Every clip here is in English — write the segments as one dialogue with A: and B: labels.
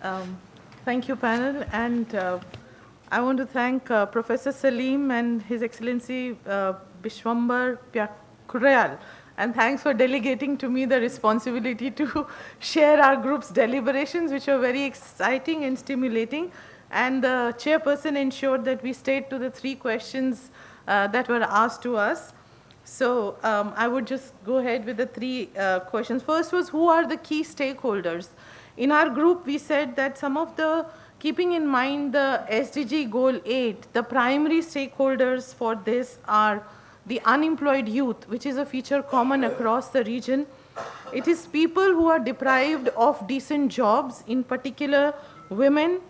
A: Um, Thank you, panel, and I want to thank Professor Salim and His Excellency Bishwambar Pyakurayal, and thanks for delegating to me the responsibility to share our group's deliberations, which were very exciting and stimulating. And the chairperson ensured that we stayed to the three questions that were asked to us. So I would just go ahead with the three questions. First was, who are the key stakeholders? In our group, we said that some of the, keeping in mind the SDG Goal 8, the primary stakeholders for this are the unemployed youth, which is a feature common across the region. It is people who are deprived of decent jobs, in particular women,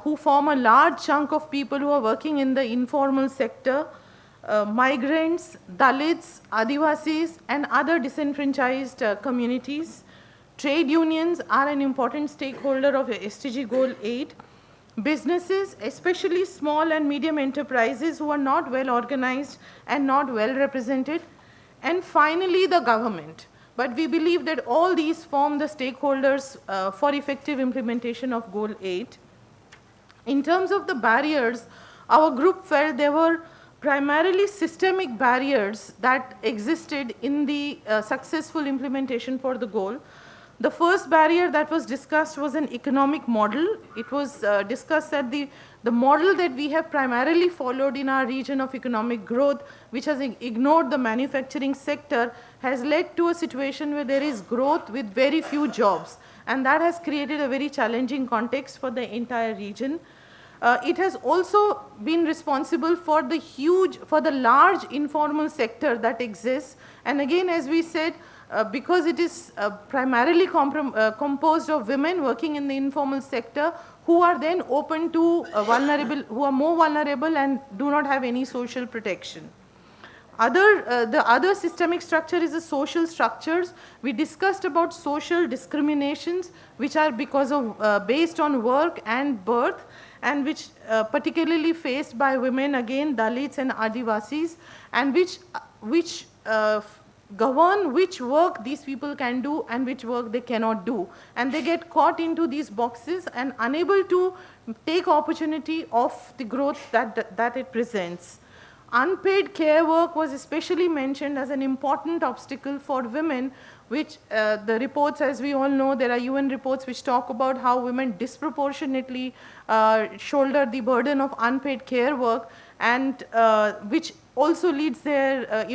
A: who form a large chunk of people who are working in the informal sector, migrants, Dalits, Adivasis, and other disenfranchised communities. Trade unions are an important stakeholder of SDG Goal 8. Businesses, especially small and medium enterprises who are not well organized and not well represented. And finally, the government. But we believe that all these form the stakeholders for effective implementation of Goal 8. In terms of the barriers, our group felt there were primarily systemic barriers that existed in the successful implementation for the goal. The first barrier that was discussed was an economic model. It was discussed that the model that we have primarily followed in our region of economic growth, which has ignored the manufacturing sector, has led to a situation where there is growth with very few jobs. And that has created a very challenging context for the entire region. It has also been responsible for the large informal sector that exists. And again, as we said, because it is primarily composed of women working in the informal sector who are then open to who are more vulnerable and do not have any social protection. The other systemic structure is the social structures. We discussed about social discriminations, which are because of based on work and birth, and which particularly faced by women, again Dalits and Adivasis, and which govern which work these people can do and which work they cannot do. And they get caught into these boxes and unable to take opportunity of the growth that it presents. Unpaid care work was especially mentioned as an important obstacle for women, which the reports, as we all know, there are UN reports which talk about how women disproportionately shoulder the burden of unpaid care work, and which also leads their,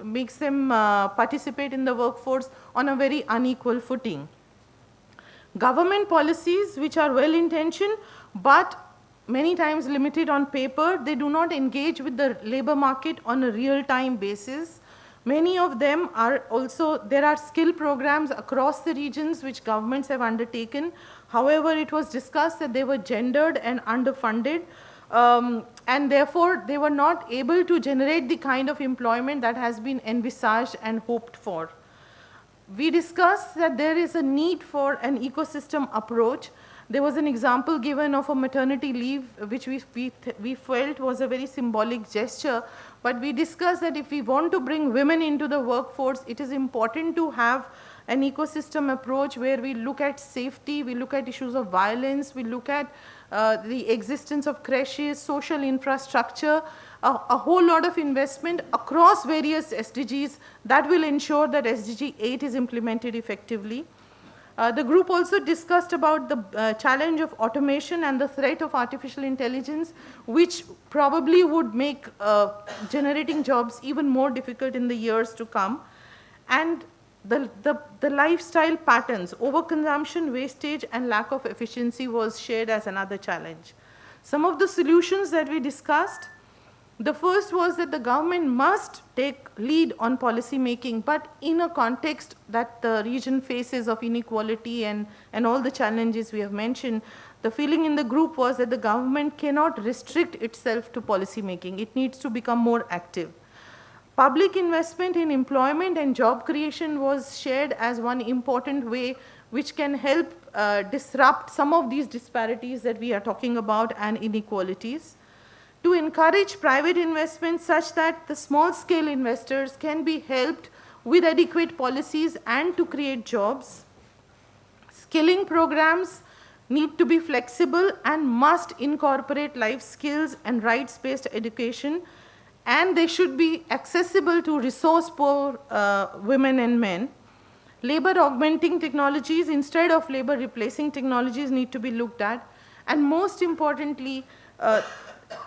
A: makes them participate in the workforce on a very unequal footing. Government policies, which are well-intentioned, but many times limited on paper, they do not engage with the labor market on a real-time basis. Many of them are also, there are skill programs across the regions which governments have undertaken. However, it was discussed that they were gendered and underfunded, and therefore they were not able to generate the kind of employment that has been envisaged and hoped for. We discussed that there is a need for an ecosystem approach. There was an example given of a maternity leave, which we felt was a very symbolic gesture. But we discussed that if we want to bring women into the workforce, it is important to have an ecosystem approach where we look at safety, we look at issues of violence, we look at the existence of creches, social infrastructure, a whole lot of investment across various SDGs that will ensure that SDG 8 is implemented effectively. The group also discussed about the challenge of automation and the threat of artificial intelligence, which probably would make generating jobs even more difficult in the years to come. And the lifestyle patterns, overconsumption, wastage, and lack of efficiency was shared as another challenge. Some of the solutions that we discussed, the first was that the government must take lead on policy making, but in a context that the region faces of inequality and all the challenges we have mentioned. The feeling in the group was that the government cannot restrict itself to policy making. It needs to become more active. Public investment in employment and job creation was shared as one important way which can help disrupt some of these disparities that we are talking about and inequalities. To encourage private investment such that the small-scale investors can be helped with adequate policies and to create jobs. Skilling programs need to be flexible and must incorporate life skills and rights-based education, and they should be accessible to resource-poor women and men. Labor augmenting technologies instead of labor replacing technologies need to be looked at. And most importantly,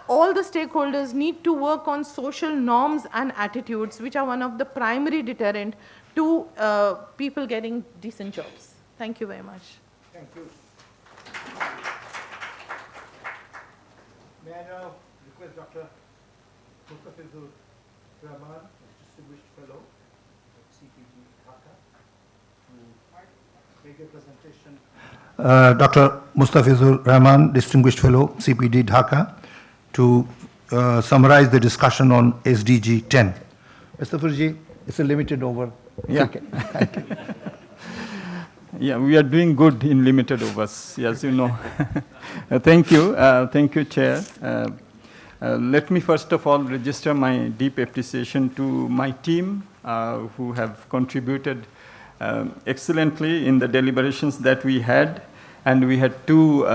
A: all the stakeholders need to work on social norms and attitudes, which are one of the primary deterrent to people getting decent jobs. Thank you very much.
B: Thank you. May I now request Dr. Mustafizur Rahman, Distinguished Fellow at CPG Dhaka, to make a presentation. Dr. Mustafizur Rahman, Distinguished Fellow, CPD Dhaka, to summarize the discussion on SDG 10. Mustafizurji, it's a limited over.
C: Yeah. Yeah, we are doing good in limited overs, as you know. Thank you, Chair. Let me first of all register my deep appreciation to my team who have contributed excellently in the deliberations that we had. And we had two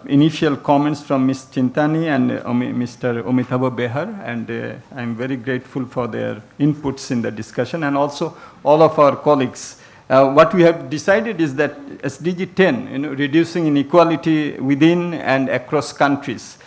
C: initial comments from Ms. Chintani and Mr. Omitabo Behar, and I'm very grateful for their inputs in the discussion, and also all of our colleagues. What we have decided is that SDG 10, reducing inequality within and across countries,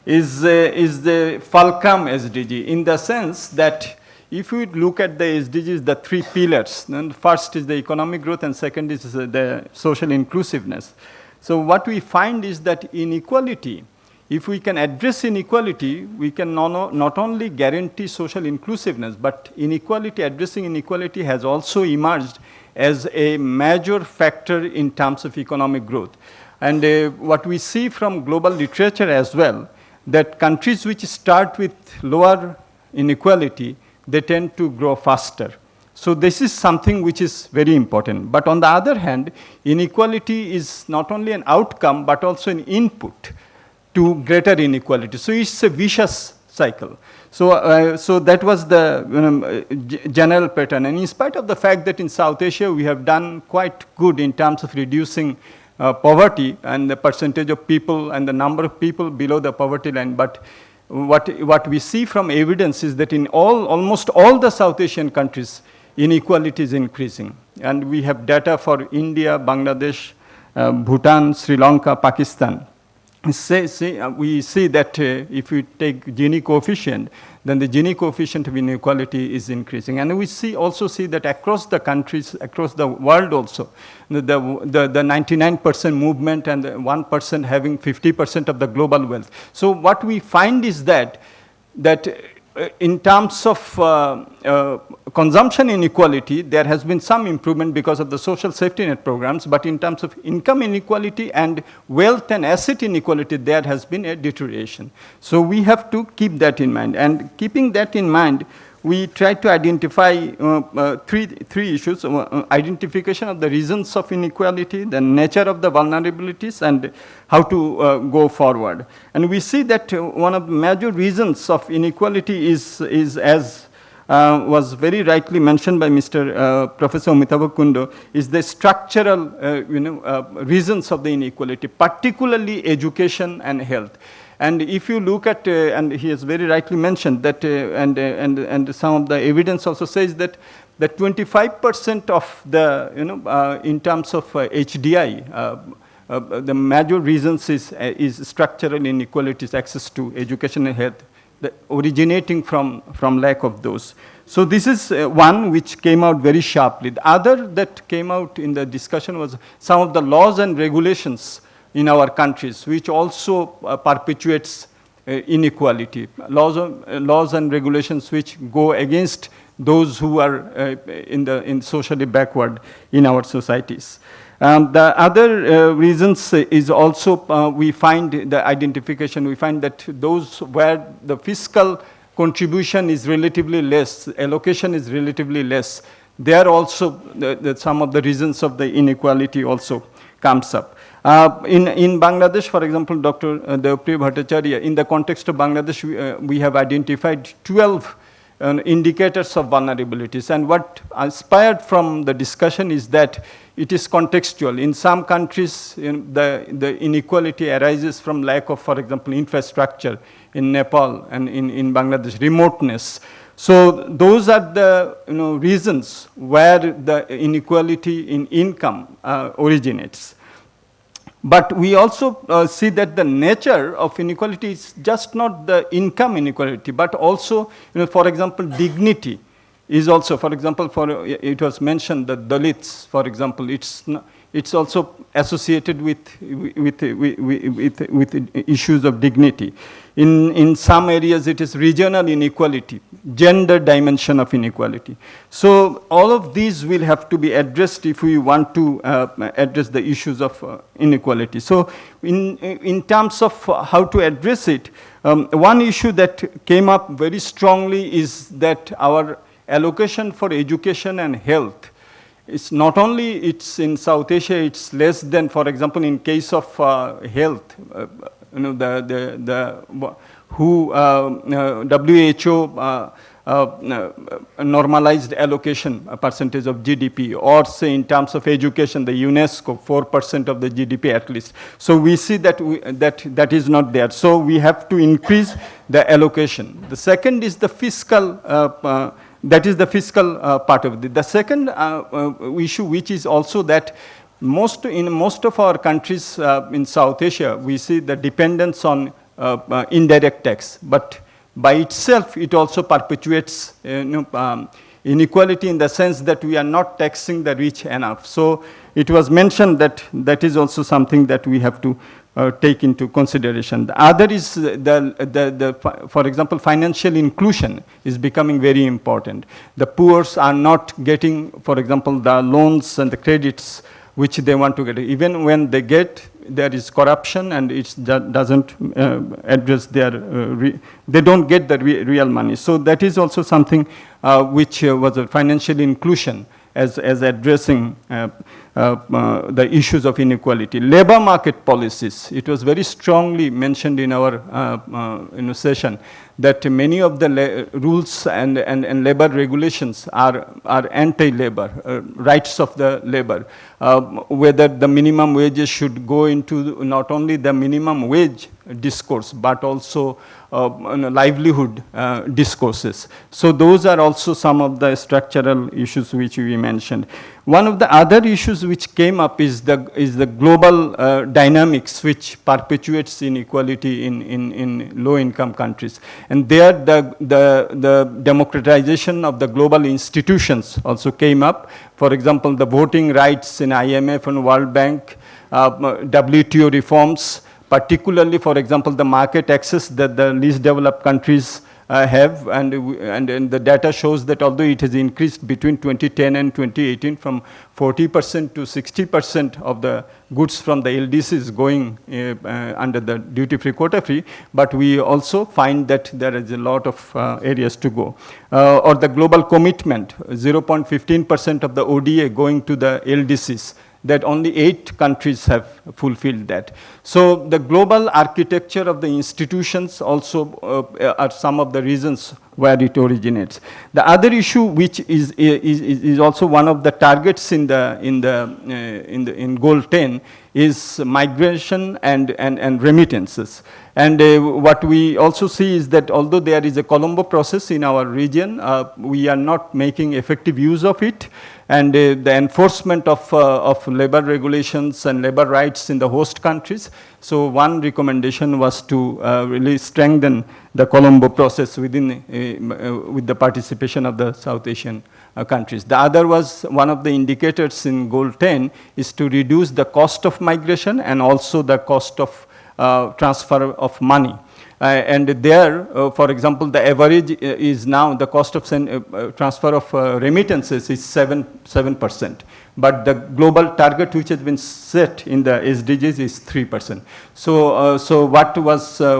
C: is the fulcrum SDG, in the sense that if we look at the SDGs, the three pillars, then first is the economic growth and second is the social inclusiveness. So what we find is that inequality, if we can address inequality, we can not only guarantee social inclusiveness, but addressing inequality has also emerged as a major factor in terms of economic growth. And what we see from global literature as well, that countries which start with lower inequality, they tend to grow faster. So this is something which is very important. But on the other hand, inequality is not only an outcome, but also an input to greater inequality. So it's a vicious cycle. So that was the general pattern. And in spite of the fact that in South Asia we have done quite good in terms of reducing poverty and the percentage of people and the number of people below the poverty line, but what we see from evidence is that in almost all the South Asian countries, inequality is increasing. And we have data for India, Bangladesh, Bhutan, Sri Lanka, Pakistan. We see that if we take Gini coefficient, then the Gini coefficient of inequality is increasing. And we also see that across the countries, across the world also, the 99% movement and the 1% having 50% of the global wealth. So what we find is that in terms of consumption inequality, there has been some improvement because of the social safety net programs, but in terms of income inequality and wealth and asset inequality, there has been a deterioration. So we have to keep that in mind. And keeping that in mind, we try to identify three issues: identification of the reasons of inequality, the nature of the vulnerabilities, and how to go forward. And we see that one of the major reasons of inequality is as was very rightly mentioned by Mr. Professor Omitabo Kundo, is the structural reasons of the inequality, particularly education and health. And if you look at, and he has very rightly mentioned that, and some of the evidence also says that 25% of the, in terms of HDI, the major reasons is structural inequalities, access to education and health, originating from lack of those. So this is one which came out very sharply. The other that came out in the discussion was some of the laws and regulations in our countries, which also perpetuates inequality. Laws and regulations which go against those who are in socially backward in our societies. The other reasons is also we find the identification. We find that those where the fiscal contribution is relatively less, allocation is relatively less, there also some of the reasons of the inequality also comes up. In Bangladesh, for example, Dr. Deopriya Bhattacharya, in the context of Bangladesh, we have identified 12 indicators of vulnerabilities. And what inspired from the discussion is that it is contextual. In some countries, the inequality arises from lack of, for example, infrastructure. In Nepal and in Bangladesh, remoteness. So those are the reasons where the inequality in income originates. But we also see that the nature of inequality is just not the income inequality, but also, for example, dignity is also, for example, it was mentioned that Dalits, for example, it's also associated with issues of dignity. In some areas, it is regional inequality, gender dimension of inequality. So all of these will have to be addressed if we want to address the issues of inequality. So in terms of how to address it, one issue that came up very strongly is that our allocation for education and health, it's not only it's in South Asia, it's less than, for example, in case of health, WHO normalized allocation percentage of GDP, or say in terms of education, the UNESCO 4% of the GDP at least. So we see that that is not there. So we have to increase the allocation. The second is the fiscal. That is the fiscal part of it. The second issue, which is also that in most of our countries in South Asia, we see the dependence on indirect tax. But by itself, it also perpetuates inequality in the sense that we are not taxing the rich enough. So it was mentioned that that is also something that we have to take into consideration. The other is, for example, financial inclusion is becoming very important. The poor are not getting, for example, the loans and the credits which they want to get. Even when they get, there is corruption, and it doesn't address their, they don't get the real money. So that is also something which was a financial inclusion as addressing the issues of inequality. Labor market policies, it was very strongly mentioned in our session that many of the rules and labor regulations are anti-labor, rights of the labor, whether the minimum wages should go into not only the minimum wage discourse, but also livelihood discourses. So those are also some of the structural issues which we mentioned. One of the other issues which came up is the global dynamics which perpetuates inequality in low-income countries. And there the democratization of the global institutions also came up. For example, the voting rights in IMF and World Bank, WTO reforms, particularly, for example, the market access that the least developed countries have, and the data shows that although it has increased between 2010 and 2018 from 40% to 60% of the goods from the LDCs going under the duty-free, quota-free, but we also find that there is a lot of areas to go. Or the global commitment, 0.15% of the ODA going to the LDCs, that only 8 countries have fulfilled that. So the global architecture of the institutions also are some of the reasons where it originates. The other issue, which is also one of the targets in Goal 10, is migration and remittances. And what we also see is that although there is a Colombo process in our region, we are not making effective use of it. And the enforcement of labor regulations and labor rights in the host countries. So one recommendation was to really strengthen the Colombo process with the participation of the South Asian countries. The other was one of the indicators in Goal 10 is to reduce the cost of migration and also the cost of transfer of money. And there, for example, the average is now the cost of transfer of remittances is 7%. But the global target which has been set in the SDGs is 3%. So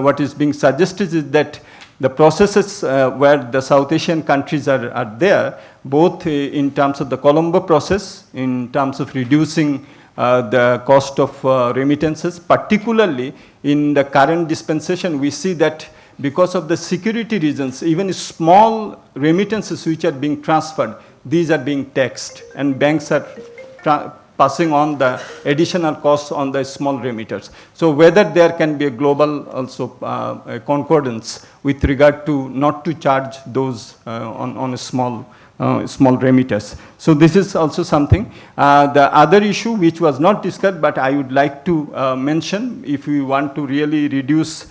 C: what is being suggested is that the processes where the South Asian countries are there, both in terms of the Colombo process, in terms of reducing the cost of remittances, particularly in the current dispensation, we see that because of the security reasons, even small remittances which are being transferred, these are being taxed, and banks are passing on the additional costs on the small remitters. So whether there can be a global also concordance with regard to not to charge those on a small remitters. So this is also something. The other issue which was not discussed, but I would like to mention, if we want to really reduce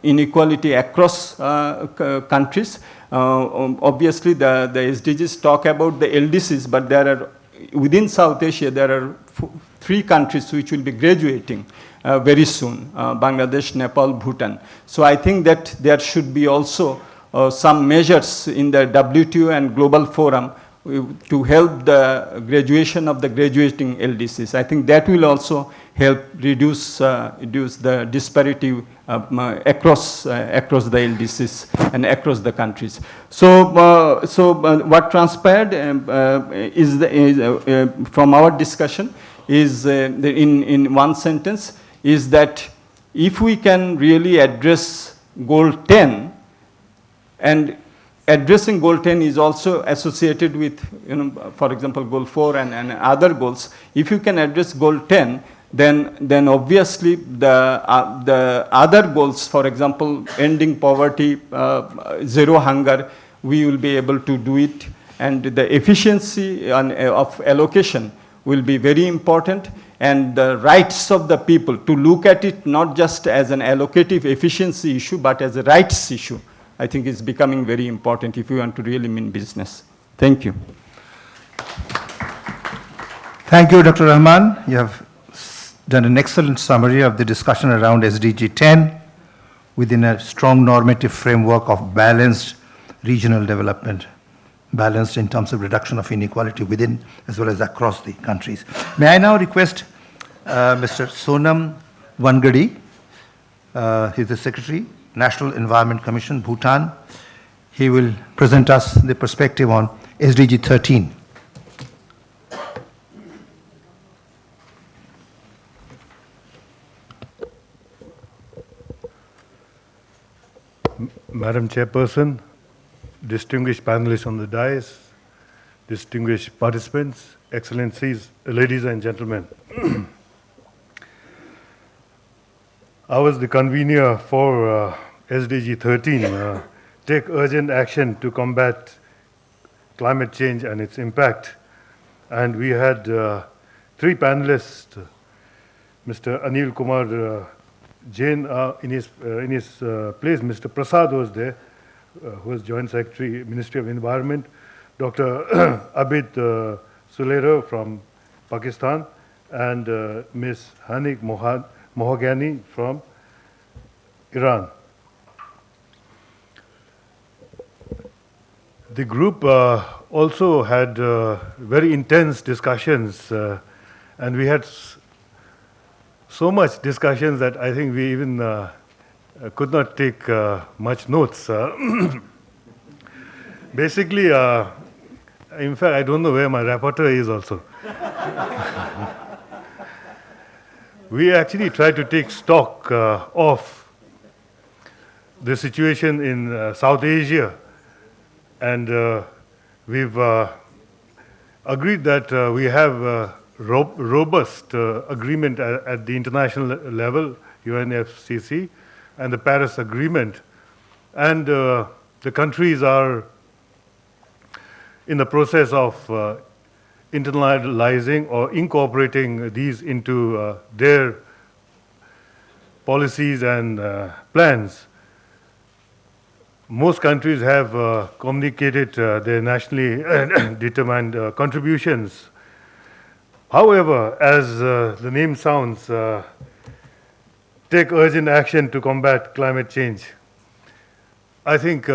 C: inequality across countries, obviously the SDGs talk about the LDCs, but there are, within South Asia, there are 3 countries which will be graduating very soon, Bangladesh, Nepal, Bhutan. So I think that there should be also some measures in the WTO and global forum to help the graduation of the graduating LDCs. I think that will also help reduce the disparity across the LDCs and across the countries. So, what transpired from our discussion is, in one sentence, is that if we can really address goal 10, and addressing goal 10 is also associated with, for example, goal 4 and other goals. If you can address goal 10, then obviously the other goals, for example, ending poverty, zero hunger, we will be able to do it, and the efficiency of allocation will be very important, and the rights of the people, to look at it not just as an allocative efficiency issue, but as a rights issue, I think is becoming very important if we want to really mean business. Thank you.
B: Thank you, Dr. Rahman. You have done an excellent summary of the discussion around SDG 10 within a strong normative framework of balanced regional development, balanced in terms of reduction of inequality within as well as across the countries. May I now request Mr. Sonam Wangadi, he's the Secretary, National Environment Commission, Bhutan. He will present us the perspective on SDG 13.
D: Madam Chairperson, distinguished panelists on the dais, distinguished participants, excellencies, ladies and gentlemen. I was the convener for SDG 13, take urgent action to combat climate change and its impact. And we had 3 panelists, Mr. Anil Kumar Jain, in his place, Mr. Prasad was there, who was Joint Secretary, Ministry of Environment, Dr. Abid Sulero from Pakistan, and Ms. Hanik Mohagani from Iran. The group also had very intense discussions, and we had so much discussions that I think we even could not take much notes. Basically, in fact, I don't know where my rapporteur is also. We actually tried to take stock of the situation in South Asia, and we've agreed that we have robust agreement at the international level, UNFCCC, and the Paris Agreement. And the countries are in the process of internalizing or incorporating these into their policies and plans. Most countries have communicated their nationally determined contributions. However, as the name sounds, take urgent action to combat climate change. I think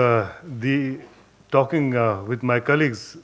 D: talking with my colleagues,